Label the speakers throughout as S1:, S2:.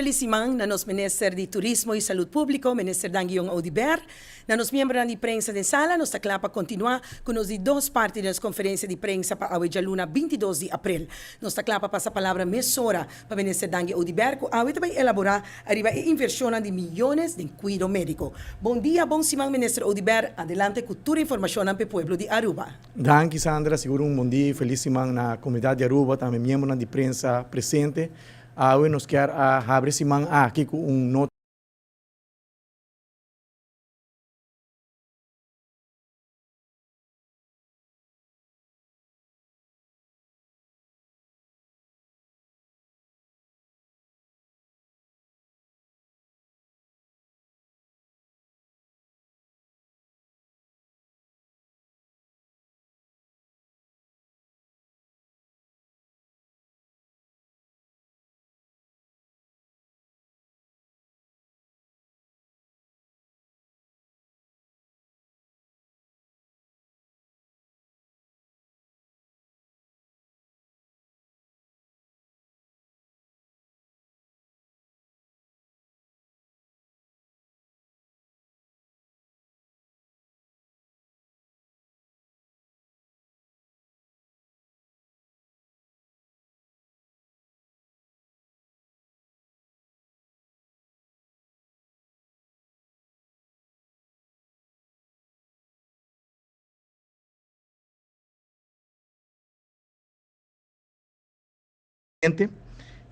S1: felicidade na nosso Ministério de Turismo e Saúde Público, Ministério Danguion Audiber, na nosso membro de prensa de sala, nós está para continuar com os duas partes das conferências de prensa para a Luna 22 de abril. Nós está para passar a palavra mesora para o Ministério Danguion Audiber, que vai elaborar arriba a inversão de milhões de cuidado médico. Bom dia, bom semana, Ministério Audiber. Adelante, cultura e informação para o povo de Aruba.
S2: Danke, Sandra. Seguro bom dia, feliz semana na comunidade de Aruba, também membro de prensa presente. Hoje nós queremos abrir semana aqui com nota.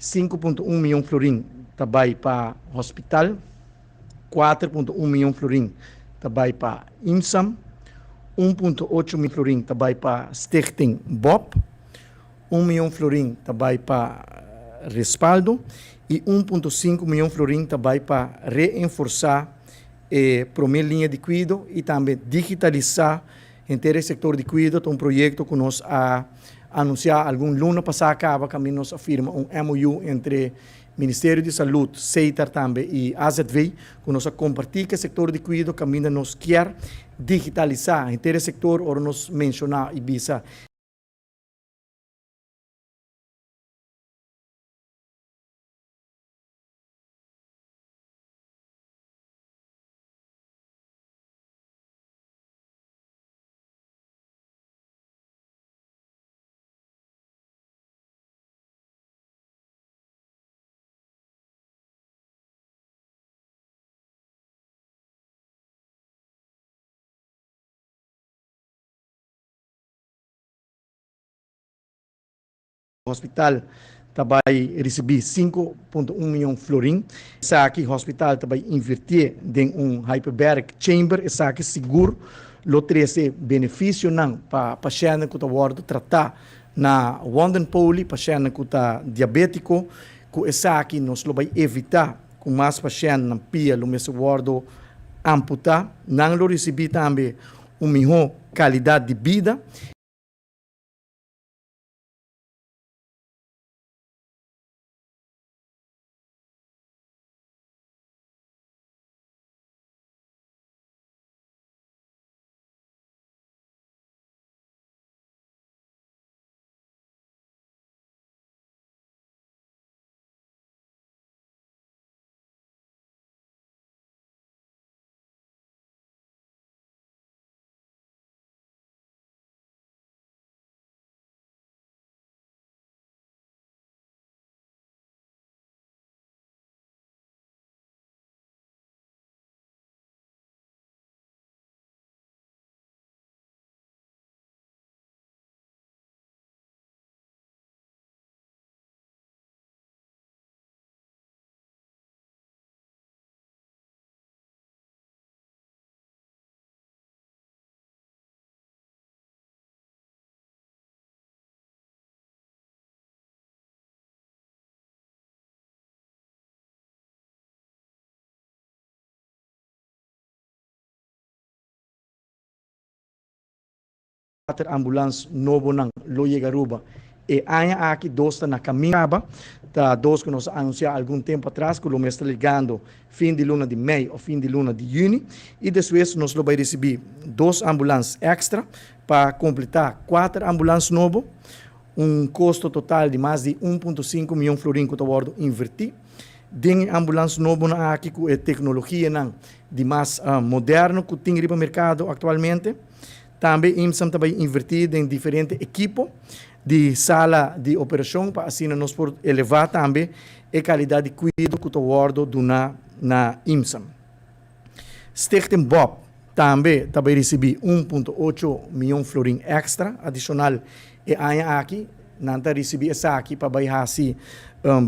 S2: $5.1 milhão florim também para hospital, 4.1 milhão florim também para IMSAM, 1.8 milhão florim também para Stichting BOP, 1 milhão florim também para respaldo e 1.5 milhão florim também para reforçar a primeira linha de cuidado e também digitalizar inteiro o setor de cuidado, um projeto que nós anunciar algum luna passada acaba que nós afirma MOU entre Ministério de Saúde, CEITAR também e AZV, que nós compartilhamos o setor de cuidado que nós quer digitalizar inteiro o setor, ou nós mencionar e bisa. O hospital também recebeu 5.1 milhão florim. Essa aqui, o hospital também invertir em hyperbaric chamber, essa aqui seguro, lo treze benefício não para paciente que está tratar na Wondenpoli, paciente que está diabético, que essa aqui nós vai evitar com mais paciente não pia, lo mesmo guardo amputar, não lo receber também uma melhor qualidade de vida. Ambulância novo não lo chega Aruba e ainda aqui dois na caminho tá dois que nós anunciamos algum tempo atrás que o mês está ligando fim de luna de maio ou fim de luna de junho e depois nós vamos receber 2 ambulâncias extra para completar 4 ambulâncias novas, custo total de mais de 1.5 milhão florim que está invertir. Ding ambulância novo na aqui com a tecnologia não de mais moderno que tem no mercado atualmente. Também IMSAM também invertido em diferentes equipos de sala de operação para assim nós por elevar também a qualidade de cuidado que o guardo na IMSAM. Stichting Bob também recebeu 1,8 milhão florin extra adicional e aqui nanta recebi essa aqui para baixar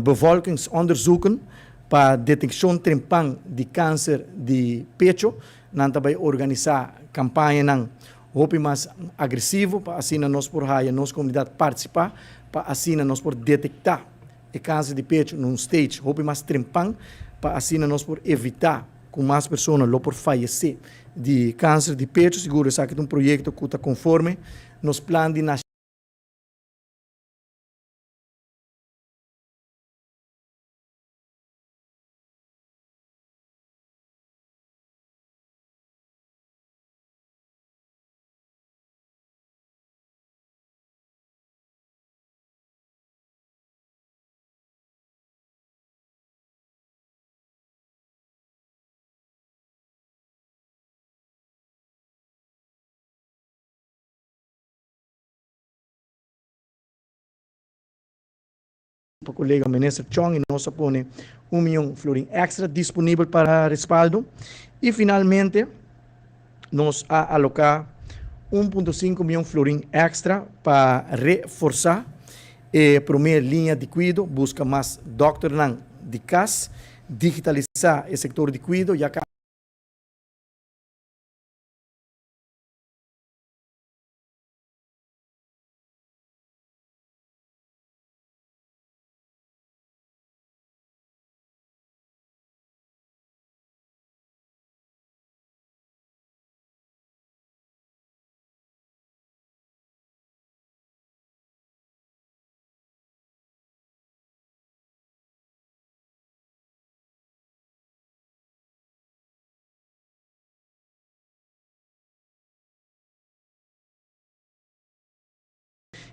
S2: bevolkingsonderzoeken para detecção trempang de câncer de pecho nanta vai organizar campanha não hope mais agressivo para assim nós por raia nossa comunidade participar para assim nós por detectar o câncer de pecho num stage hope mais trempang para assim nós por evitar com mais pessoas lo por falecer de câncer de pecho seguro esse aqui é um projeto que está conforme nos planos de nacional para o colega ministro Chong e nós põe 1 milhão florin extra disponível para respaldo e finalmente nós alocar 1,5 milhão florin extra para reforçar a primeira linha de cuidado, busca mais doctor de casa, digitalizar o setor de cuidado e acá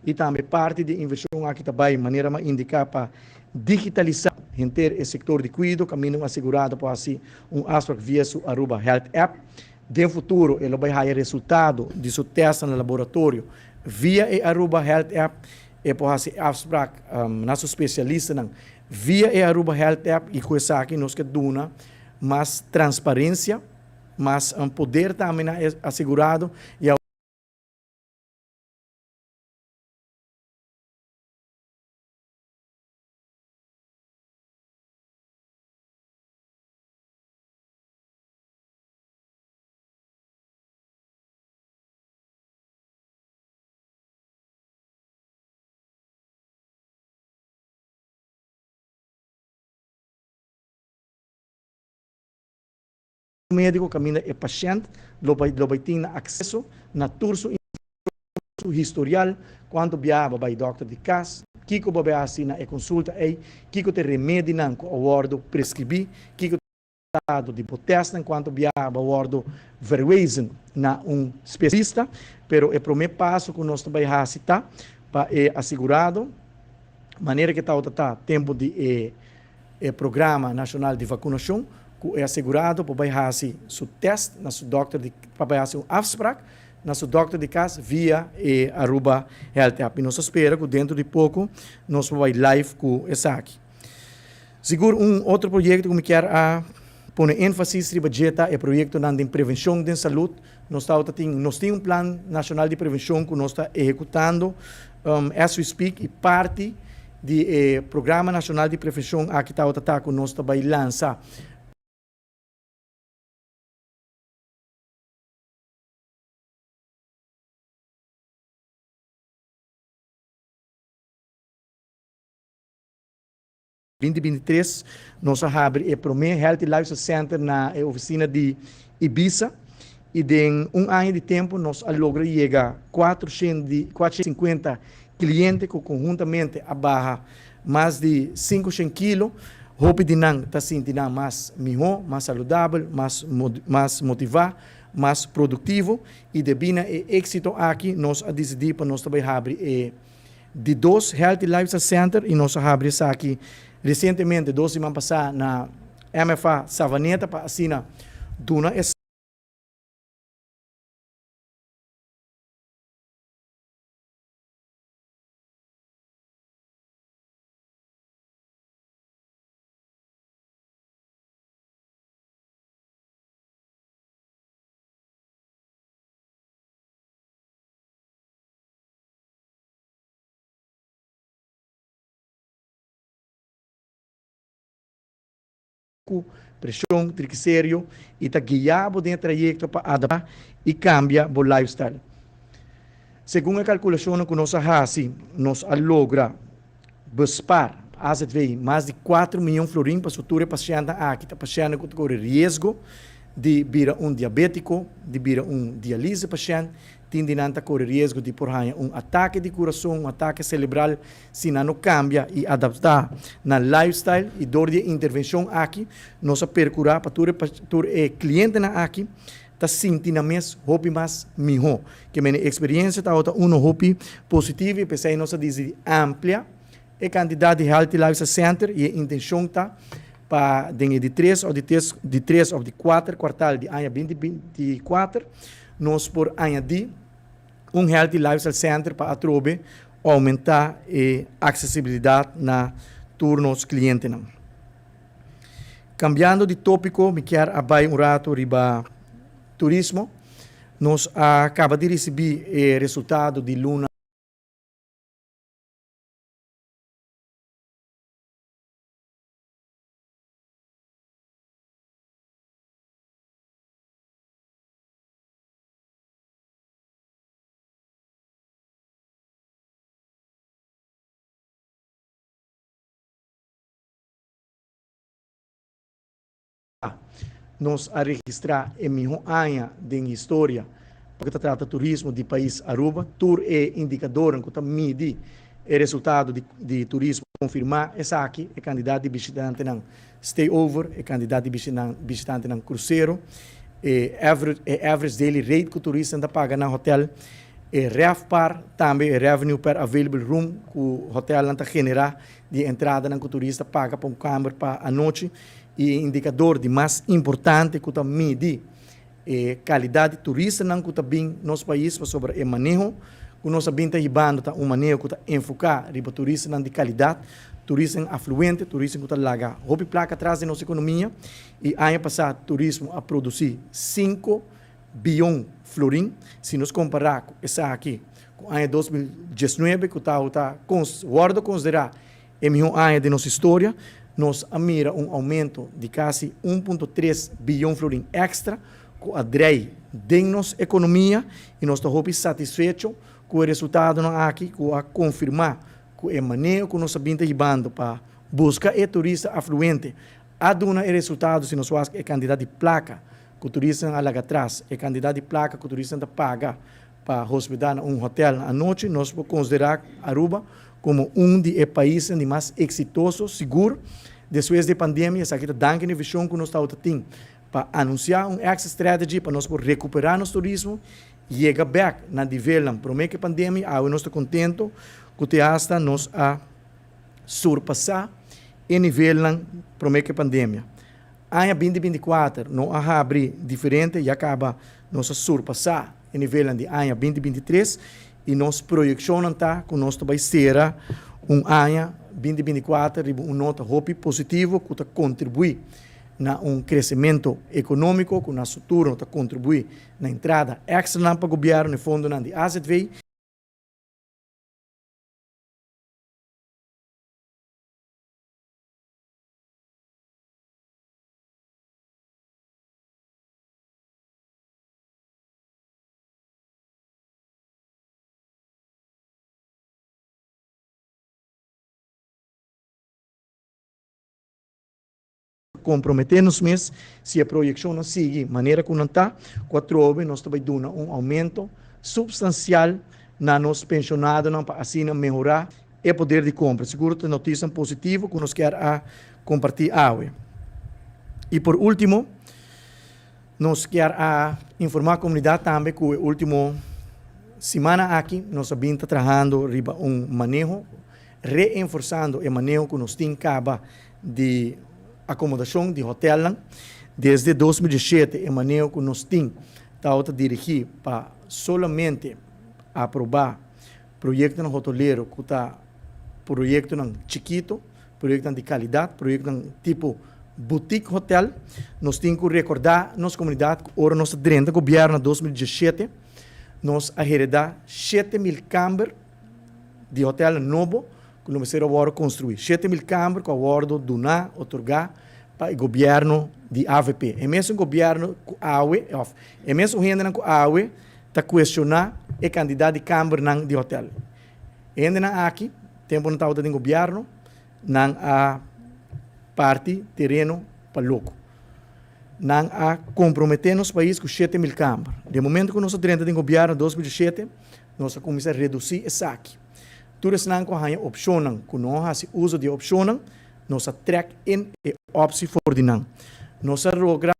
S2: e também parte de investigação aqui também, maneira de indicar para digitalizar o setor de cuidado, caminho assegurado para assim aspecto via sua Aruba Health App. No futuro, ele vai ter resultado de seu teste no laboratório via a Aruba Health App e para assim abstract nosso especialista via a Aruba Health App e com isso aqui nós que dona mais transparência, mais poder também assegurado e o médico caminha é paciente, lo vai ter acesso na turso historial, quanto viava vai doctor de casa, kiko vai assina e consulta aí, kiko te remédio não com o ordo prescrever, kiko dado de protesta enquanto viava o ordo verwezen na especialista, pero o primeiro passo que nós vai citar para assegurado, maneira que está tempo de programa nacional de vacinação que é assegurado para vai fazer seu teste na seu doctor de para fazer afspraak na seu doctor de casa via Aruba Health App. E nós espera que dentro de pouco nós vai live com essa aqui. Seguro outro projeto que me quer pôr ênfase sobre budget é o projeto de prevenção de saúde. Nós temos plano nacional de prevenção que nós está executando as we speak e parte do programa nacional de prevenção aqui está que nós vai lançar em 2023, nós abrimos o primeiro Health Lifestyle Center na oficina de Ibiza e em ano de tempo nós logramos chegar a 450 clientes que conjuntamente abarra mais de 500 quilos. Hope de não está sentindo mais melhor, mais saudável, mais motivado, mais produtivo e devido ao êxito aqui nós decidimos para nós também abrir de 2 Healthy Lifestyle Center e nós abrimos aqui recentemente, 2 semanas passadas, na MFA Savaneta, para assinar Duna. Pressão, triglicérido e está guiado dentro do trajeto para adaptar e cambiar o lifestyle. Segundo a calculação que nós fazemos, nós logra bespar mais de 4 milhões de florins para o futuro paciente aqui, paciente que corre risco de vir diabético, de vir diálise paciente, tem a correr risco de por ataque de coração, ataque cerebral, se não cambia e adaptar na lifestyle e dor de intervenção aqui, nós percurar para o cliente aqui, está sentindo mais melhor. Que minha experiência está uma positiva e pensei nós dizer ampla, a quantidade de Healthy Lifestyle Center e a intenção está para de 3 ou de 4 quartal de ano 2024, nós por añadir Healthy Lifestyle Center para atrobe aumentar a acessibilidade na turnos clientes. Cambiando de tópico, me quero abai rato riba turismo. Nós acaba de receber o resultado de Luna nós a registrar a melhor ano de história porque trata turismo de país Aruba. Tour é indicador que mede o resultado de turismo, confirmar essa aqui é candidato de visitante não stay over, é candidato de visitante não cruzeiro, average daily rate que o turista anda paga no hotel, RevPAR também é revenue per available room que o hotel anda generar de entrada que o turista paga para câmara para a noite. E indicador de mais importante que mede qualidade turista não que bem nosso país sobre o manejo que nós bem está ibando manejo que enfocar riba turista não de qualidade, turismo afluente, turismo que larga roupa placa atrás da nossa economia e ano passado turismo a produzir 5 bilhões florim se nos comparar com essa aqui com o ano 2019 que está considerar o melhor ano de nossa história. Nós mira aumento de quase 1,3 bilhão de florim extra, que atrai de nossa economia e nós estamos satisfeitos com o resultado aqui, que a confirmar que é maneiro que nós estamos ibando para buscar o turista afluente. A dona o resultado se nós fazemos candidato de placa, que o turista alaga atrás, é candidato de placa que o turista paga para hospedar em hotel à noite, nós podemos considerar Aruba como dos países mais exitosos, seguro, depois da pandemia, essa aqui está dando a visão que nós estamos tendo para anunciar exit strategy para nós recuperar nosso turismo e chegar back na nível promete que a pandemia, nós estamos contentos que hasta nós a surpassar o nível promete que a pandemia. Ano 2024, nós a abrir diferente e acaba nós a surpassar o nível de ano 2023 e nós projecionamos que nós vai ser ano 2024 nota positivo que contribui na crescimento econômico que nosso turno contribui na entrada extra para o governo no fundo de AZV. Comprometer-nos mesmo, se a projeção não segue maneira que não está, nós também damos aumento substancial na nossa pensionada para assim melhorar o poder de compra. Seguro que notícia positiva que nós queremos compartilhar. E por último, nós queremos informar a comunidade também que o último semana aqui, nós estamos trabalhando riba manejo, reforçando o manejo que nós temos de acomodação de hotel. Desde 2017, o manejo que nós temos está dirigir para solamente aprovar projeto no hoteleiro que está projeto chiquito, projeto de qualidade, projeto tipo boutique hotel. Nós temos que recordar nossa comunidade que ora nossa durante o governo 2017 nós arrecadamos 7.000 câmaras de hotel novo que nós vamos construir. 7.000 câmaras que vamos donar, otorgar para o governo de AVP. E mesmo o governo com AUE, e mesmo gente com AUE, está questionando a quantidade de câmaras de hotel. Gente aqui, tempo não está o governo, não a parte terreno para louco. Não a comprometer nos países com 7.000 câmaras. De momento que nós estamos no governo em 2017, nós começamos a reduzir esse aqui. Tudo isso não é opção, que nós fazemos uso de opção, nós track in e opção for de não. Nós programa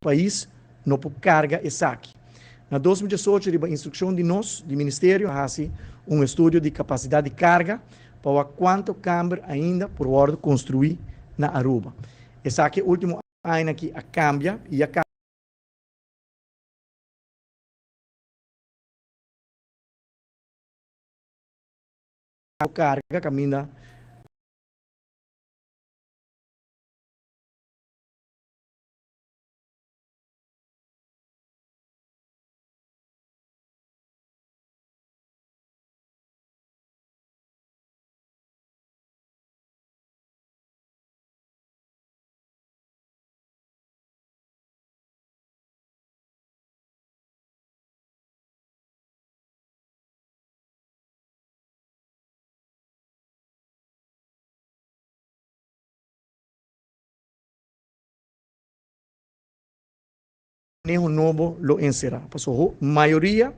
S2: país não por carga e saque. Na 2018, a instrução de nós, do Ministério, faz estudo de capacidade de carga para quanto câmara ainda por ordem construir na Aruba. Esse aqui é o último ano que a cambia e a carga caminha manejo novo lo encerrar. Passou a maioria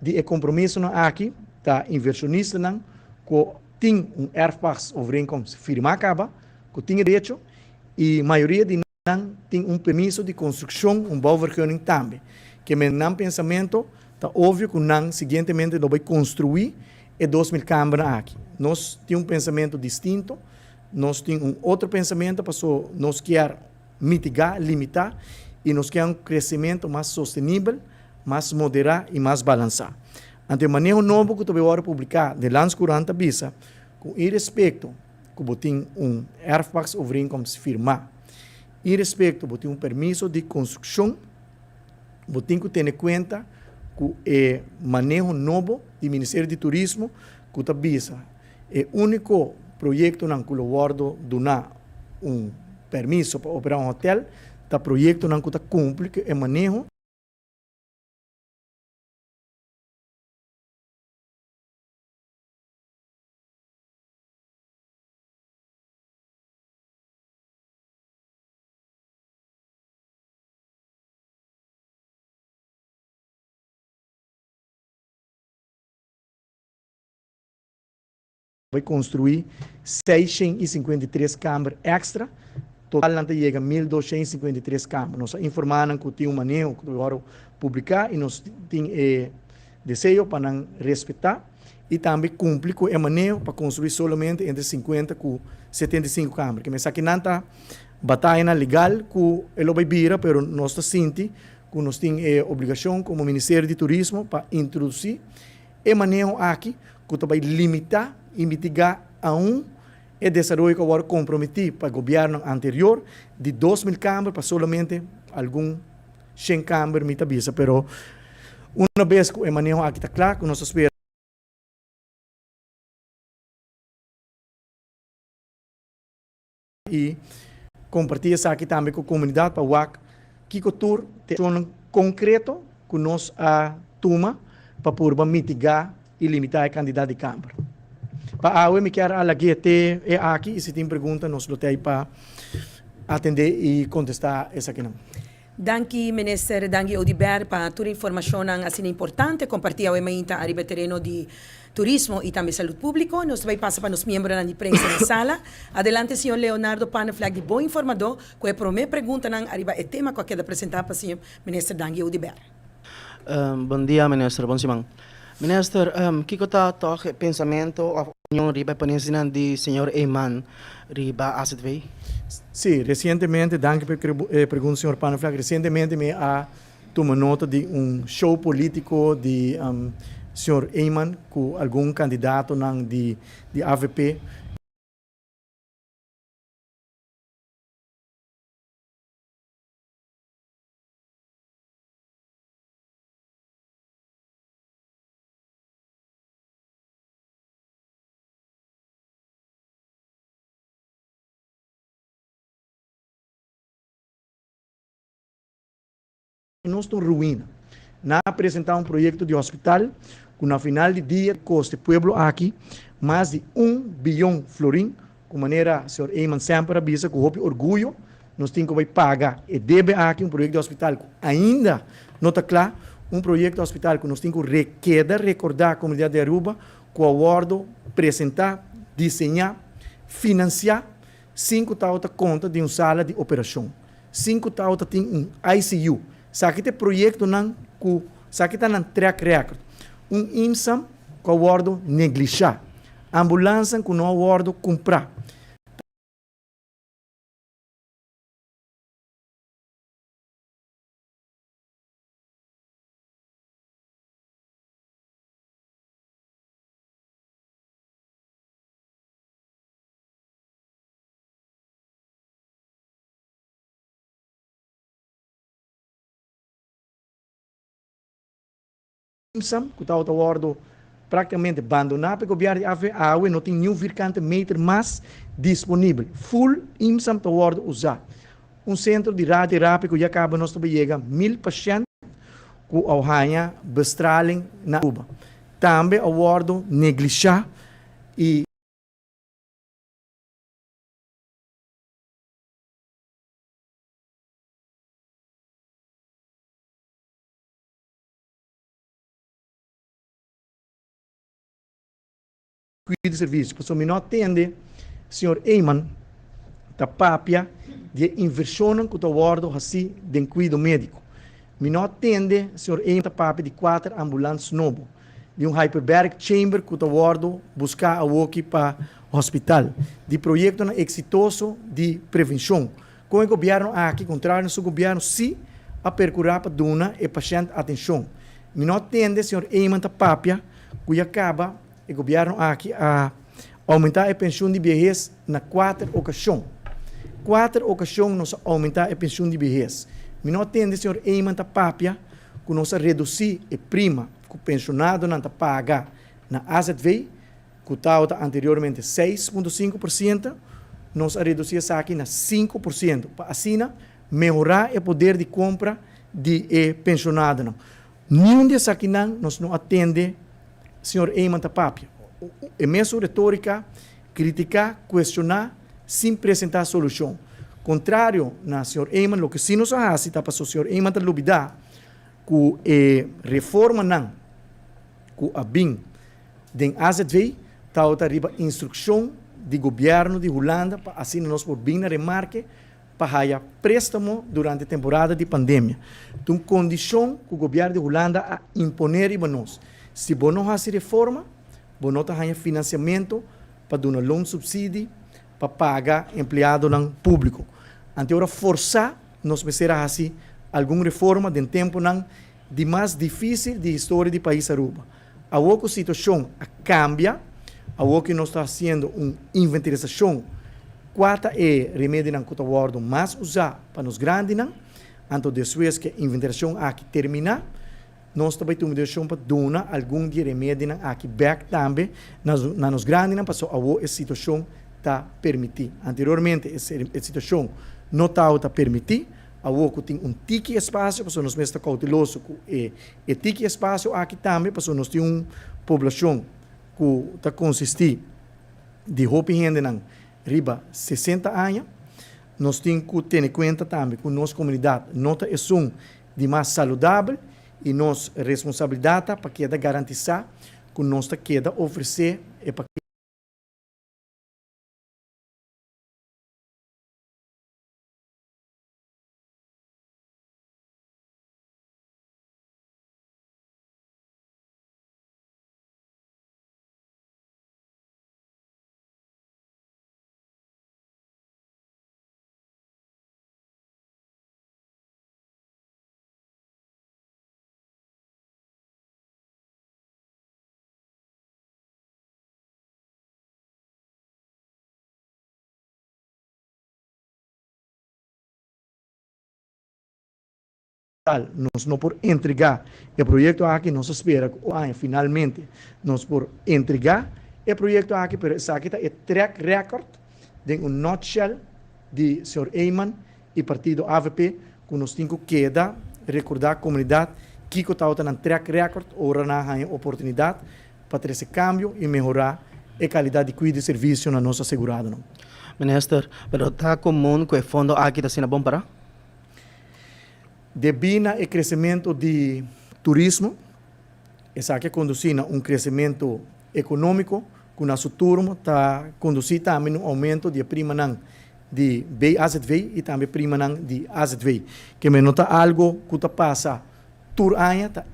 S2: de compromisso aqui da inversionista não que tem erfpacht overeenkomst firma acaba, que tem direito e maioria de não tem permisso de construção, bouwvergunning também. Que men não pensamento tá óbvio que não seguintemente não vai construir e 2.000 câmaras aqui. Nós temos pensamento distinto, nós temos outro pensamento, passou nós quer mitigar, limitar e nós queremos crescimento mais sustentável, mais moderado e mais balançado. Ante o manejo novo que eu vou publicar de lands curante visa, com respeito que tem erfpacht overeenkomst firma, em respeito que tem permisso de construção, tem que ter em conta que o manejo novo do Ministério de Turismo que está visa é o único projeto que eu vou donar permisso para operar hotel, tá projeto não que cumpre que é manejo vai construir 653 câmaras extra. Total não chega a 1.253 câmaras. Nós informaram que tem manejo que agora publicar e nós temos desejo para não respeitar e também cumprir com o manejo para construir somente entre 50 e 75 câmaras. Que me sabe que não está batalha legal que ele vai vir, mas nós sentimos que nós temos obrigação como Ministério de Turismo para introduzir o manejo aqui que vai limitar e mitigar a e desenvolvimento que agora comprometido para o governo anterior de 2.000 câmaras para solamente algum 100 câmaras me tabisa, pero uma vez que o manejo aqui está claro, que nós esperamos e compartilhar isso aqui também com a comunidade para o que cultura tem um concreto que nós toma para poder mitigar e limitar a quantidade de câmaras. Para eu me quero alaguete aqui e se tem pergunta nós lotei para atender e contestar essa questão.
S1: Danke, Minister Dangi Odiber, para toda a informação assim importante, compartilhar o mainta arriba terreno de turismo e também saúde público. Nós vai passar para os membros da imprensa na sala. Adelante, senhor Leonardo Panaflag, de bom informador, com a primeira pergunta na arriba é tema que queda apresentar para o senhor Minister Dangi Odiber.
S3: Bom dia, Minister. Bom simang. Minister, kiko ta toque pensamento a opinião riba panensinan de senhor Eyman riba Asset Way?
S2: Sim, recentemente, danke pela pergunta, senhor Panaflag, recentemente me tomado nota de show político de senhor Eyman com algum candidato de AVP. Nós estamos ruína. Na apresentar projeto de hospital, que no final de dia custa o pueblo aqui mais de 1 bilhão florim, com maneira o senhor Eyman sempre avisa com orgulho, nós temos que pagar e deve aqui projeto de hospital que ainda não está claro, projeto de hospital que nós temos que recordar a comunidade de Aruba, com o acordo, apresentar, desenhar, financiar, 5 tauta conta de sala de operação, 5 tauta tem ICU. Sakit é projeto não ku sakit nan track record. IMSAM com o acordo neglijar. Ambulância com o acordo comprar. IMSAM, que está o acordo praticamente abandonado, porque o governo de AVE não tem nenhum vircante meter mais disponível. Full IMSAM está o acordo usar. Centro de radioterápico já acaba nós também chega 1000 pacientes com a ranha bestraling na Cuba. Também o acordo neglijar e de serviço. Pessoal, me não atende, senhor Eyman, da papia de inversão que o acordo assim de cuidado médico. Me não atende, senhor Eyman, da papia de 4 ambulâncias novos, de hyperbaric chamber que o acordo buscar a walkie para o hospital, de projeto exitoso de prevenção. Com o governo aqui, contrário, o governo se a percurar para dar e paciente atenção. Me não atende, senhor Eyman, da papia, que acaba o governo aqui a aumentar a pensão de vejez na 4 ocasiões. 4 ocasiões nós aumentar a pensão de vejez. Me não atende, senhor Eyman Tapapia, que nós reduzir a prima que o pensionado não paga na Asset Way, que estava anteriormente 6,5%, nós reduzir isso aqui na 5%, para assim melhorar o poder de compra de pensionado. Nenhum desses aqui nós não atende, senhor Eyman Tapapia. É mesmo retórica, criticar, questionar, sem apresentar solução. Contrário, na senhor Eyman, o que sim nos faz, está para o senhor Eyman da lubida, que reforma não, que a BIM, de Asset Way, está arriba instrução do governo de Holanda, para assim nós por BIM na remarque, para a préstamo durante a temporada de pandemia. Então, condição que o governo de Holanda a imponer para nós. Se você não faz reforma, você não tem financiamento para dar um subsídio para pagar empregado público. Então, forçar, nós precisamos fazer alguma reforma de tempo de mais difícil de história do país Aruba. A outra situação cambia, a outra nós estamos fazendo uma inventarização, qual é o remédio que o acordo mais usado para os grandes, então depois que a inventarização aqui terminar, nós também temos deixado para dar algum de remédio aqui back também nos grandes para a situação está permitir. Anteriormente essa situação não estava permitir, a outra tem tique espaço, para nós mesmos cauteloso e tique espaço aqui também, para nós temos uma população que está consistir de roupa e renda riba 60 anos, nós temos que ter em conta também que nossa comunidade nota é um de mais saudável e nossa responsabilidade para que garantizar que nós queda oferecer e para nós não por entregar o projeto aqui, nós espera que finalmente nós por entregar o projeto aqui, pero essa aqui é track record de nutshell de Sr. Eyman e partido AVP, que nós temos que recordar a comunidade que está na track record, ora na oportunidade para ter esse câmbio e melhorar a qualidade de cuidado e serviço na nossa segurada. Não?
S3: Minister, pero está comum que o fundo aqui está sendo bom para?
S2: Devido ao crescimento de turismo, essa aqui conduz a crescimento econômico, que o nosso turno está conduzindo também um aumento de prima de BAZV e também prima de AZV, que me nota algo que está passa tur ano, tá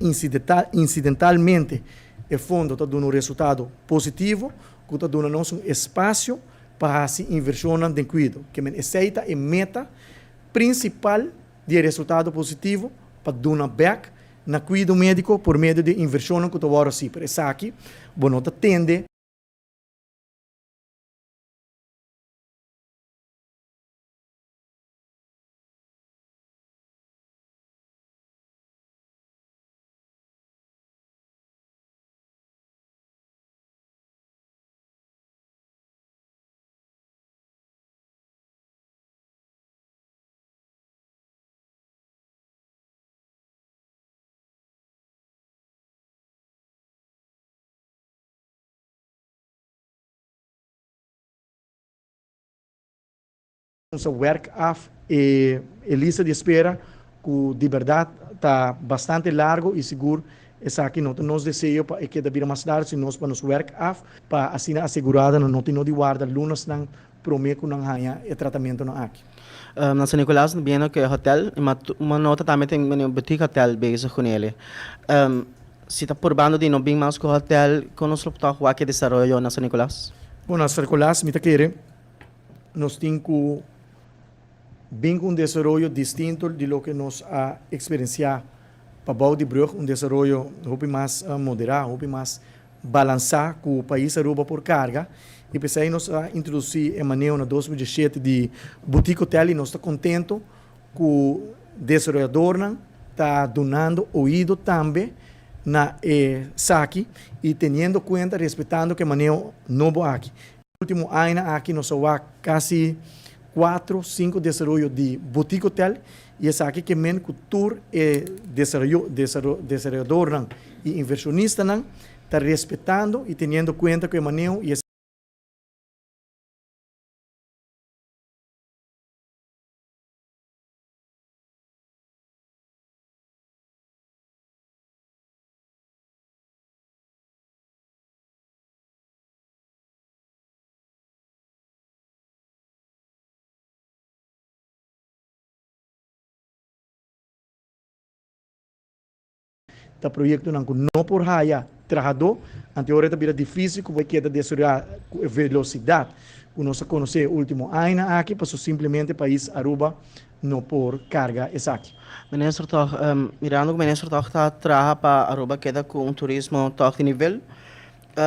S2: incidentalmente o fundo está dando um resultado positivo, que está dando um espaço para se inversionar de cuidado, que me aceita a meta principal de resultado positivo para dar back na cuidado médico por meio de inversão que agora sim. Por isso aqui, bueno, tende nossa work off e lista de espera que de verdade está bastante largo e seguro. Essa aqui não nos desejo para que devia mais dar se nós para nos work off para assim assegurada não tem de guarda lunas não prometo não ganha o tratamento não aqui.
S3: Na São Nicolás, viendo que hotel, uma nota também tem uma boutique hotel bezig com ele. Se está por bando de não bem mais com o hotel, com os loptar o que desenvolveu na São Nicolás?
S2: Bom, na São Nicolás, me querer, nós temos bem um desenvolvimento distinto de lo que nós a experienciar para Bau de Brug, desenvolvimento muito mais moderado, muito mais balançar com o país Aruba por carga. E pensei nós a introduzir em maneira na 2017 de boutique hotel e nós está contento que o desenvolvedor está donando ouído também na saque e tendo conta, respeitando que maneira novo aqui. No último ano aqui nós há quase 4, 5 desenvolvimentos de boutique hotel e essa aqui que men cultura e desenvolvedor e inversionista está respeitando e tendo conta que maneira e tá projeto não por raia trabalhador anterior era difícil que vai quedar desenvolver velocidade que nós conhecer último ano aqui passou simplesmente país Aruba não por carga exata.
S3: Minister toch, mirando que o minister toch está trabalhando para Aruba queda com turismo toch de nível.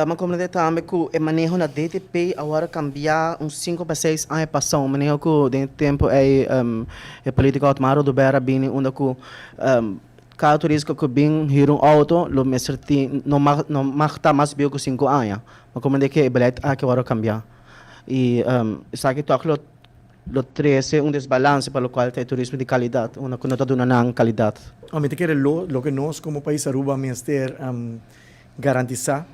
S3: Mas como ele também que o manejo na DTP agora cambiar uns 5 para 6 anos passam, o manejo que dentro tempo é política automática do Bera bem onde que cada turista que vem hiro auto, lo meserti não magta mais bem que 5 anos. Mas como ele que é bilhete aqui agora cambiar. E isso aqui toch lo 13 desbalance para o qual tem turismo de qualidade, uma que não está dando qualidade.
S2: Me quer lo que nós como país Aruba minister garantizar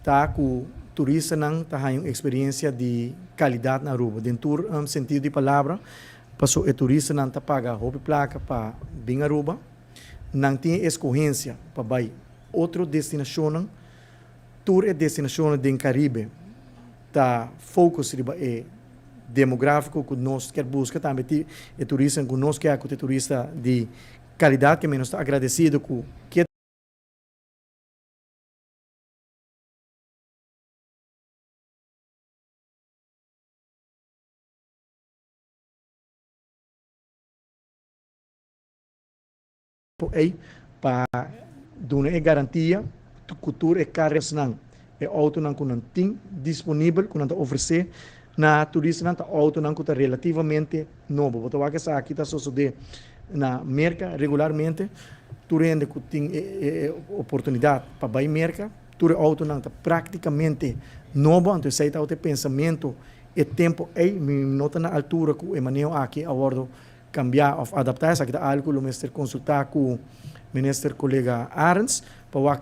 S2: tá que o turista não tá uma experiência de qualidade na Aruba, dentro sentido de palavra passou o turista não tá paga roupa placa para bem Aruba, não tem escorrência para vai outra destinação, tour é destinação do Caribe, tá focus riba é demográfico que nós quer buscar também é turista que nós quer que turista de qualidade que menos está agradecido com que aí para dar a garantia que cultura é carros não é auto não que não tem disponível que não está oferecer na turista não está auto não que está relativamente novo porque o que está aqui está sucedendo na merca regularmente tu rende que tem oportunidade para vai merca tu auto não está praticamente novo então sai tá o pensamento e tempo aí me nota na altura que o manejo aqui a bordo cambiar ou adaptar essa que dá algo o ministro consultar com o ministro colega Arns para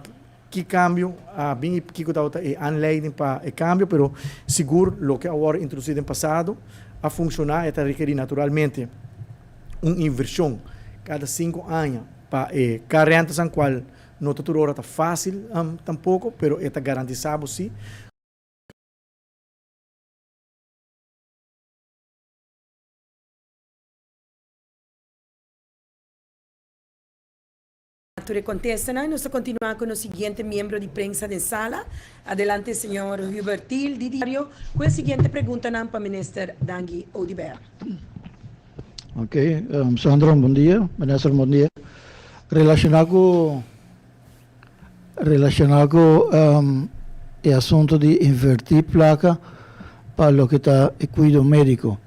S2: que cambio bem que está anleiding para o cambio pero seguro lo que agora introduzido no passado a funcionar está requerir naturalmente uma inversão cada 5 anos para carretas em qual não toda está fácil tampouco pero está garantizado sim.
S1: Contesta, ¿no? Nos continúa con el siguiente miembro de prensa de sala. Adelante, señor Hubertil, di diario. ¿Cuál siguiente pregunta para el ministro Dangui Odiber?
S4: Ok, Sandro, bom dia. Ministro, bom dia. Relacionado com o assunto de invertir placa para o que está o cuidado médico.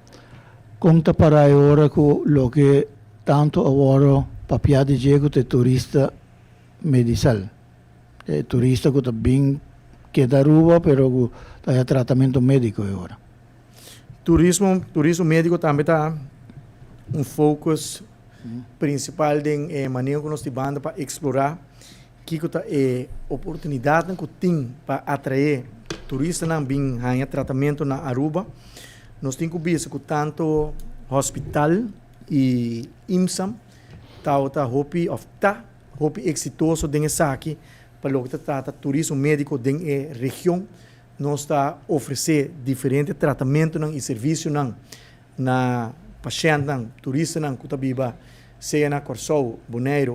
S4: Conta para agora com o que tanto agora papia de jego de turista medical. Turista que também queda Aruba, pero tem tratamento médico agora.
S2: Turismo médico também está principal de maneira que nós temos para explorar que oportunidade que tem para atrair turistas não bem ganhar tratamento na Aruba. Nós temos que ver que tanto hospital e IMSAM tá hopi exitoso dentro aqui para o que trata turismo médico dentro da região nós está oferecer diferentes tratamentos e serviços na paciente turista que está viva seja na Corsou, Bonaire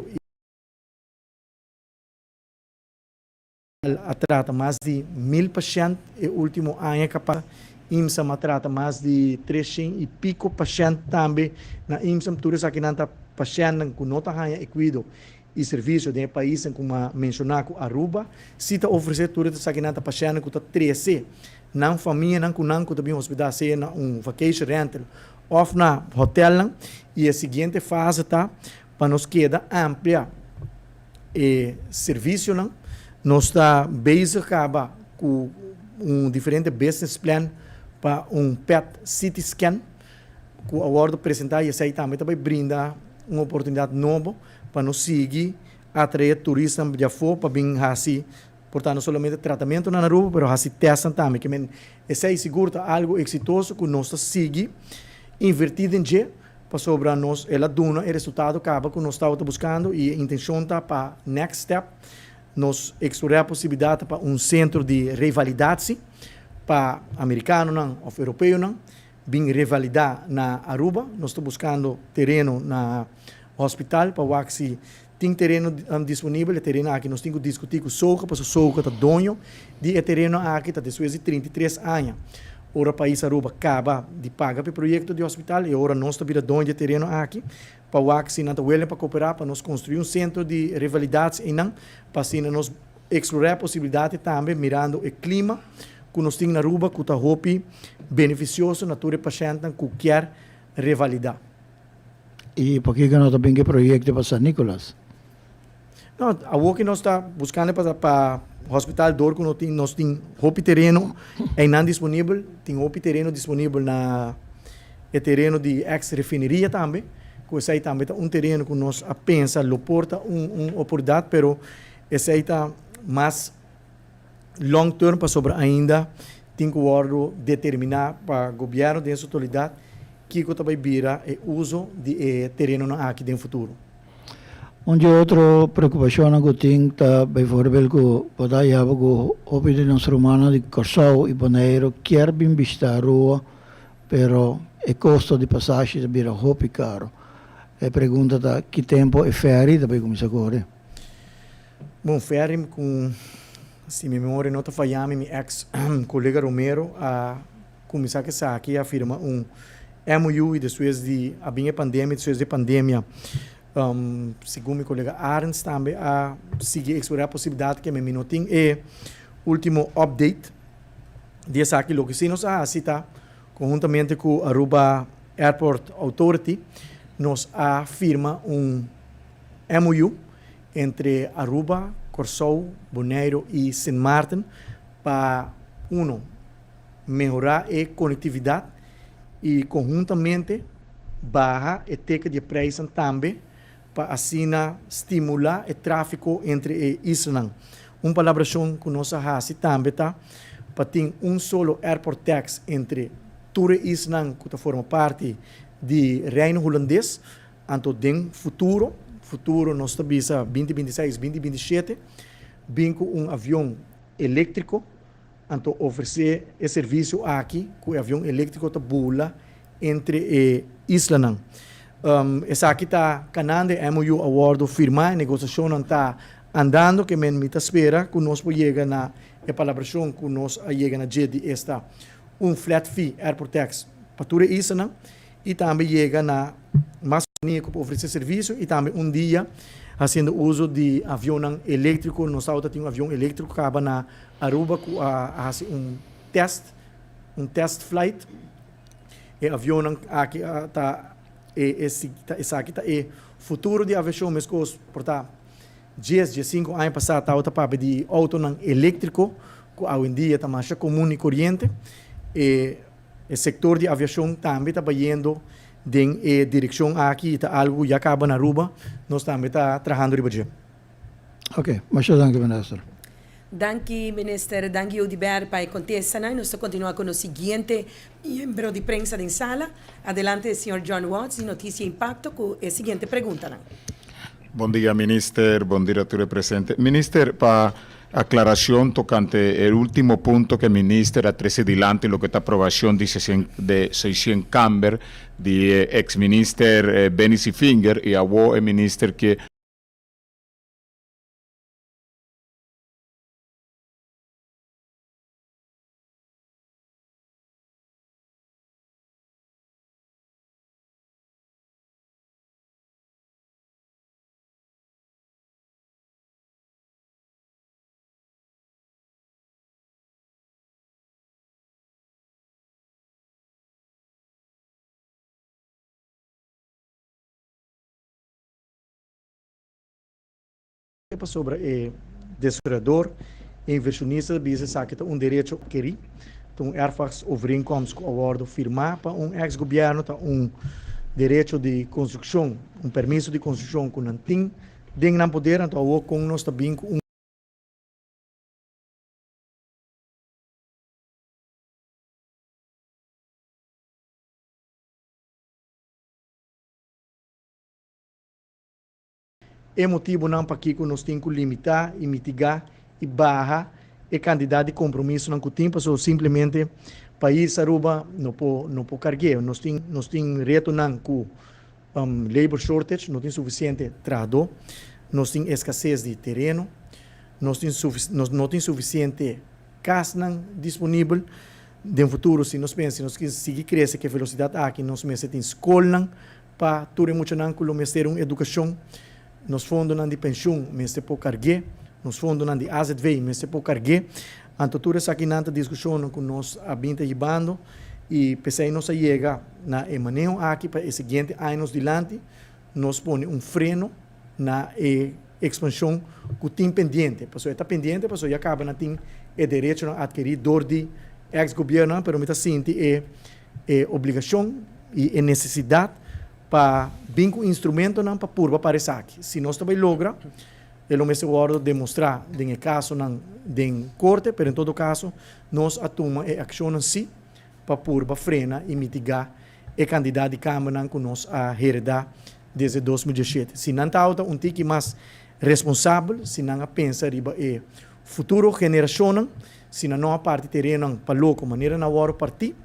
S2: trata mais de 1000 pacientes e último ano capaz IMSAM trata mais de 300 e pico pacientes também na IMSAM turista aqui não está paciente que não está e cuido e serviço de país como mencionado Aruba se está oferecer turista aqui não está paciente que está 13 não família não que também hospital seja na vacation rental ou na hotel e a seguinte fase tá para nos queda amplia e serviço nós está base acaba com diferente business plan para PET CT scan que agora apresentar e essa também vai brindar uma oportunidade nova para nos seguir atrair turistas de fora para vir assim portanto não somente tratamento na Aruba mas assim testam também que esse é seguro algo exitoso que nós seguir invertido em G para sobre nós ela duna o resultado acaba que nós estamos buscando e a intenção está para next step nós explorar a possibilidade para centro de revalidade para americano ou europeu bem revalidar na Aruba nós estamos buscando terreno na hospital para o que tem terreno disponível terreno aqui nós temos que discutir com o Soca para o Soca está dono de terreno aqui está depois de 33 anos ora o país Aruba acaba de pagar para o projeto de hospital e agora nós estamos dono de terreno aqui para o que não está para cooperar para nós construir centro de revalidades e não para assim nós explorar a possibilidade também mirando o clima que nós temos na Aruba que está beneficioso na tua paciente que quer revalidar.
S4: E por que não também que projeto para San Nicolás?
S2: Não, a que nós está buscando para o hospital Dor que nós temos terreno é não disponível, tem terreno disponível na terreno de ex-refineria também, que esse aí também é terreno que nós pensa, lo porta oportunidade, pero esse aí está mais long term para sobre ainda tem que determinar para o governo de autoridade Kiko também vira o uso de terreno na aqui no futuro.
S4: Onde outra preocupação que tem tá, bijvoorbeeld, que pode haver que hobby de nossa romana de Corsau e Bonaire quer bem visitar a rua, pero o custo de passagem vira hobby caro. E pergunta tá, que tempo é ferry também começa a correr?
S2: Bom, ferry com, se minha memória não está falhando, meu ex-colega Romero a começar aqui a firma MOU e depois de a minha pandemia, depois de pandemia, segundo meu colega Arns também a seguir explorar a possibilidade que me minutinho é último update dessa aqui logo se nós cita conjuntamente com a Aruba Airport Authority nós firma MOU entre Aruba, Corsau, Bonaire e Sint Maarten para melhorar a conectividade e conjuntamente barra a teca de preço também para assim estimular o tráfego entre islas. Palavra que nós fazemos também tá para ter solo airport tax entre todas as islas que forma parte do Reino Holandês, anto den futuro nós estamos 2026, 2027, bem com avião elétrico, anto oferecer esse serviço aqui, com o avião elétrico tá bula entre islas. Essa aqui está canando MOU Award firmar, a negociação está andando, que me espera que nós chegar na palabração que nós chega na dia de esta flat fee airport tax para toda isso, e também chega na mais para oferecer serviço e também dia fazendo uso de avião elétrico, nós temos avião elétrico que acaba na Aruba com test flight, e avião aqui está esse aqui é futuro de aviação, mas portanto 15 anos passados estava para de auto elétrico que hoje em dia está mais comum e corrente, e o setor de aviação também está indo em direção aqui, está algo já acaba na Aruba, nós também está trabalhando riba.
S4: Ok, muito obrigado, ministro.
S1: Danke, minister. Danke, Udiber, para contestar. Nós continuamos com o seguinte membro de prensa de sala. Adelante, senhor John Watts, de Notícia Impacto, com a seguinte pergunta.
S5: Bom dia, minister. Bom dia a todos presentes. Minister, para aclaración tocante el último punto que el ministro ha traído adelante, lo que está aprobación de 600 Camber, de ex-minister Benny Finger y a el ministro que
S2: sobre o desfriador e inversionista bisa que tem direito a querer, então erfas overeenkomst com acordo firmar para ex-governo tem direito de construção, permisso de construção com não tem não poder então com nós também com é motivo não para que nós temos que limitar e mitigar e barrar a quantidade de compromisso não que temos, só simplesmente país Aruba não pode carregar. Nós temos reto não com labor shortage, não tem suficiente trabalhador, nós temos escassez de terreno, nós não temos suficiente casa disponível. No futuro, se nós pensamos que seguir crescer que a velocidade aqui, nós temos escola para tudo muito não com o educação. Nos fundos de pensão, mas se pode carregar. Nos fundos de AZV, mas se pode carregar. Então, tudo isso aqui na discussão que nós abrimos levando e pensei nós chega na manejo aqui para os seguintes anos adiante, nós põe freno na expansão que tem pendente. Porque está pendente, porque já acaba na tem o direito a adquirir dor de ex-governo, mas me sente obrigação e necessidade para vir com instrumento não para purba para aqui. Se nós também logra, ele me seguro demonstrar em caso não de corte, mas em todo caso nós atoma e ação si para purba frena e mitigar é candidato de Câmara que nós a heredar desde 2017. Se não está um tique mais responsável, se não pensa riba é futuro geração, se não a parte terreno para louco maneira na hora partir,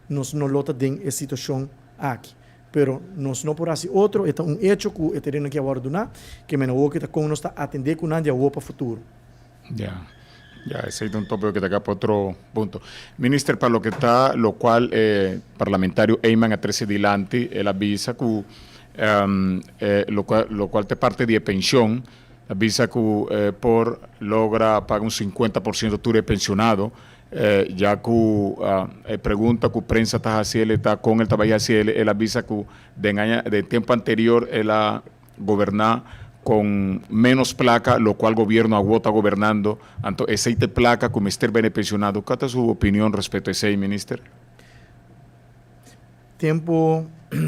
S2: nós não lota den a situação aqui. Pero nós não por assim outro, é hecho que o terreno que agora donar, que menos o que está com nós está atender com nada o para futuro.
S5: Ya, ese es un tópico que te acá para otro punto. Minister, para lo cual parlamentario Eyman a 13 dilante, él avisa que lo cual te parte de pensión, avisa que por logra pagar un 50% tu pensionado, ya que pregunta que prensa está haciendo, está con el trabajo haciendo, él avisa que de tiempo anterior él ha gobernado con menos placa, lo cual el gobierno agota gobernando, entonces ese placa como estar bien pensionado. ¿Cuál es su opinión respecto a ese, minister?
S2: Tempo,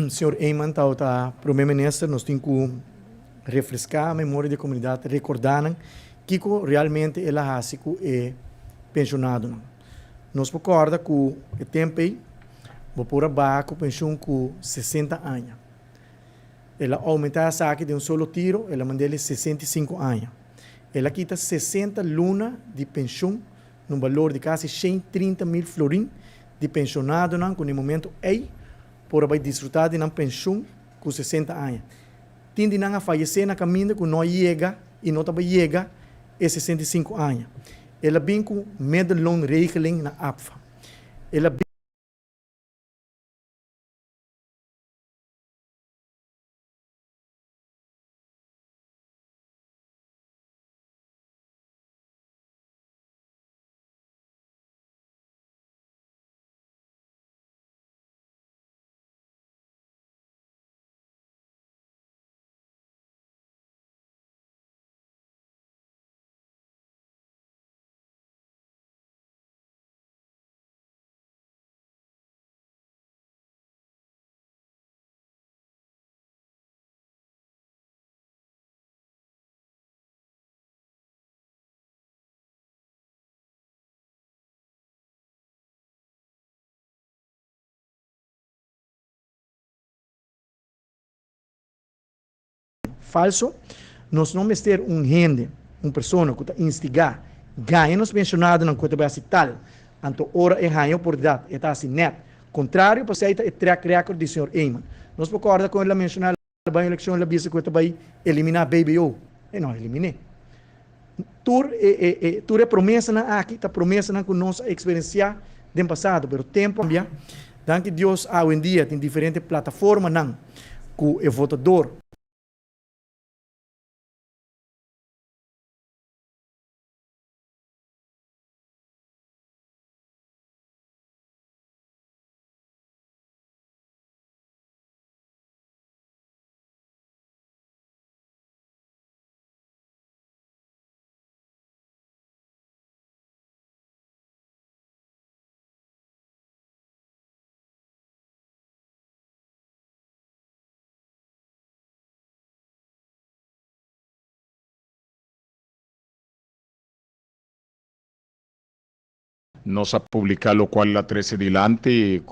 S2: senhor Eyman, tá primeiro ministro, nós temos que refrescar a memória da comunidade, recordar que realmente ela é pensionado. Nós recorda que o tempo aí, vou pôr abaixo, pensão com 60 anos. Ela aumenta a saque de solo tiro, ela manda ele 65 anos. Ela quita 60 lunas de pensão, num valor de quase 130 mil florins de pensionado, que no momento aí, por vai desfrutar de uma pensão com 60 anos. Tende a falecer na caminho que não chega e não também chega a 65 anos. Ela vem com medalhão regeling na APFA. Ela falso, nós não ter gente, uma pessoa que está instigar, ganha nos pensionados na coisa base tal, então ora é ganha oportunidade, está assim net. Contrário, para sair é track record do senhor Eyman. Nós concorda com ele mencionar a eleição, ele disse que vai eliminar BBO, e não eliminei. Tur é promessa na aqui, está promessa na que nós experienciar do passado, mas o tempo cambia. Danke Deus, hoje em dia tem diferentes plataformas não, que o votador
S5: no se publicar lo cual la 13 dilante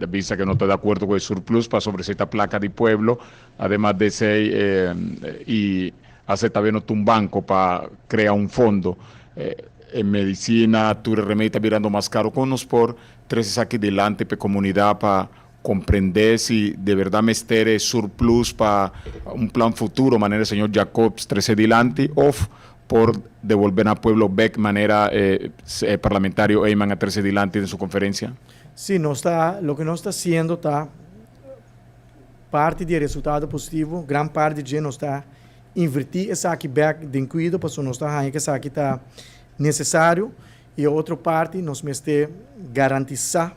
S5: visa que no está de acuerdo con el surplus para sobre esta placa de pueblo, además de ser y hace también un banco para crear un fondo en medicina, tu remedio está mirando más caro con nos por 13 saques delante para comunidad para comprender si de verdad me estere surplus para un plan futuro, manera señor Jacobs 13 delante, o por devolver a pueblo Beck manera parlamentario Eyman a 13 delante en su conferencia?
S2: Sí, lo que nos está haciendo está parte de resultado positivo, gran parte de nos está invertir essa aqui back de cuidado, para nós está que essa aqui está necessário e a outra parte nós mestre garantizar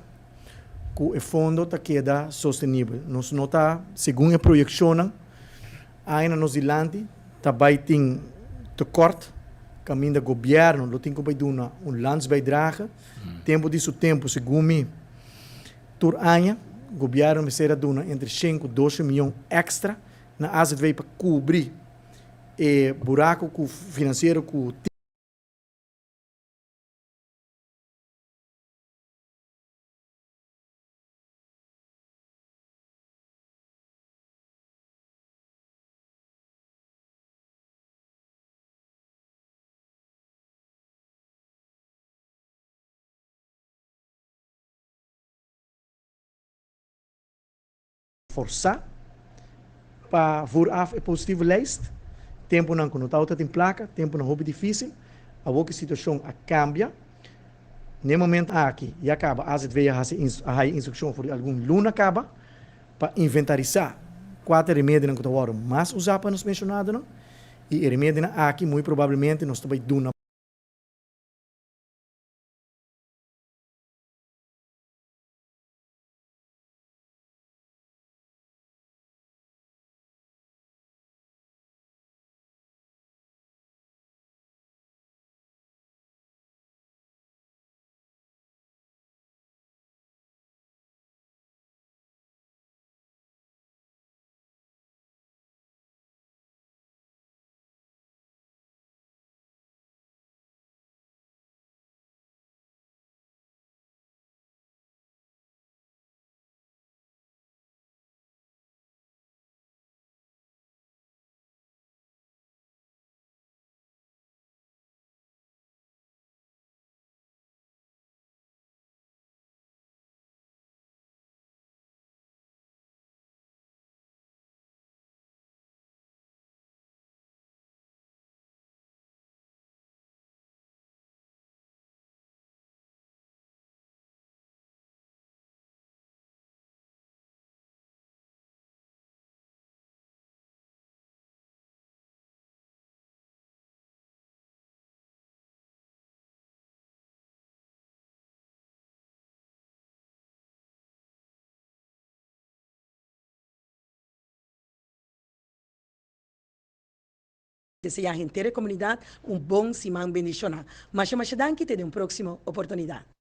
S2: que o fundo está queda sustentável. Nós não está, segundo a projeção, ainda nos dilante, também tem tekort, caminho do governo, lo tem que vai dar landsbijdrage. Tempo disso tempo, segundo mim, por ano, o governo me será dar entre 5 e 12 milhões extra na AZV para cobrir o buraco financeiro que forçar para vooraf a positieve lijst. Tempo não quando está tem placa, tempo não é difícil. A outra situação cambia. No momento aqui, e acaba, às vezes a instrução por algum luna acaba, para inventarizar 4 remédios que estão mais usados para nos mencionar, não? E remédios aqui, muito provavelmente, nós estamos dando
S1: desejar a inteira comunidade bom semana bendicional. Mas danke, te de uma próxima oportunidade.